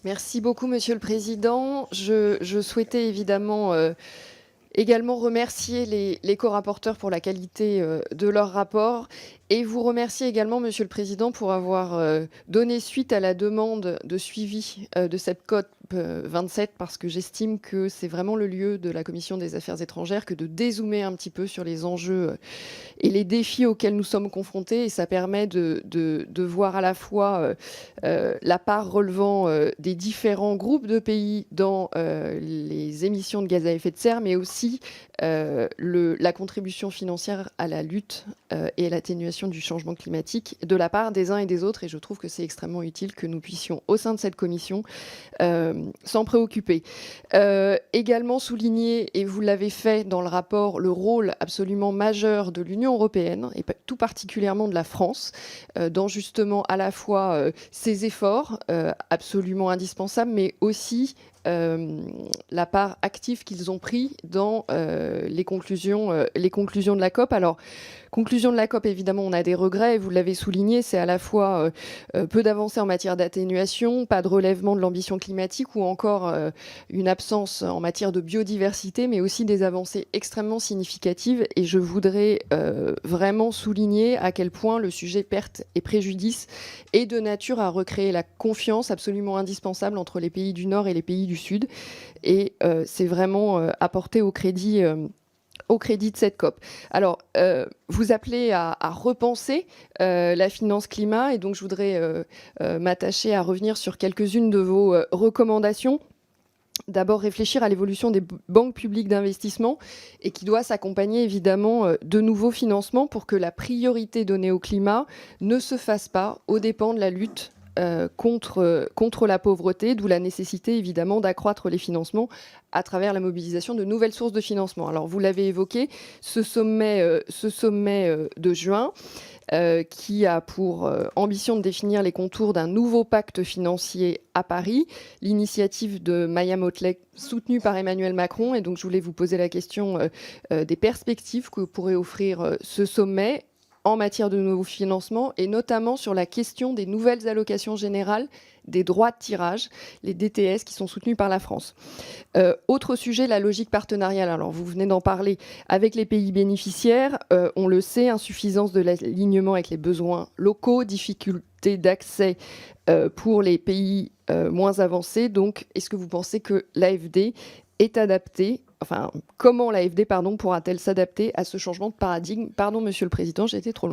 Merci beaucoup, Monsieur le Président. Je souhaitais également remercier les co-rapporteurs pour la qualité de leur rapport et vous remercier également, Monsieur le Président, pour avoir donné suite à la demande de suivi de cette COP 27 parce que j'estime que c'est vraiment le lieu de la Commission des Affaires étrangères que de dézoomer un petit peu sur les enjeux et les défis auxquels nous sommes confrontés et ça permet de voir à la fois la part relevant des différents groupes de pays dans les émissions de gaz à effet de serre, mais aussi la contribution financière à la lutte et à l'atténuation du changement climatique de la part des uns et des autres. Et je trouve que c'est extrêmement utile que nous puissions, au sein de cette commission, s'en préoccuper. Également souligner, et vous l'avez fait dans le rapport, le rôle absolument majeur de l'Union européenne, et tout particulièrement de la France, dans justement à la fois ces efforts absolument indispensables, mais aussi la part active qu'ils ont pris dans les conclusions de la COP. Alors, conclusion de la COP, évidemment, on a des regrets, vous l'avez souligné, c'est à la fois peu d'avancées en matière d'atténuation, pas de relèvement de l'ambition climatique ou encore une absence en matière de biodiversité, mais aussi des avancées extrêmement significatives. Et je voudrais vraiment souligner à quel point le sujet perte et préjudice est de nature à recréer la confiance absolument indispensable entre les pays du Nord et les pays du Sud. Et c'est vraiment apporté au crédit de cette COP. Alors, vous appelez à repenser la finance climat et donc je voudrais m'attacher à revenir sur quelques-unes de vos recommandations. D'abord, réfléchir à l'évolution des banques publiques d'investissement et qui doit s'accompagner évidemment de nouveaux financements pour que la priorité donnée au climat ne se fasse pas aux dépens de la lutte contre la pauvreté, d'où la nécessité évidemment d'accroître les financements à travers la mobilisation de nouvelles sources de financement. Alors vous l'avez évoqué, ce sommet de juin qui a pour ambition de définir les contours d'un nouveau pacte financier à Paris, l'initiative de Maya Motley soutenue par Emmanuel Macron. Et donc je voulais vous poser la question des perspectives que pourrait offrir ce sommet en matière de nouveaux financements et notamment sur la question des nouvelles allocations générales des droits de tirage, les DTS, qui sont soutenus par la France. Autre sujet, la logique partenariale. Alors, vous venez d'en parler avec les pays bénéficiaires. On le sait, insuffisance de l'alignement avec les besoins locaux, difficulté d'accès pour les pays moins avancés. Donc, est-ce que vous pensez que l'AFD est adaptée, enfin, comment l'AFD, pourra-t-elle s'adapter à ce changement de paradigme? Pardon, Monsieur le Président, j'ai été trop long.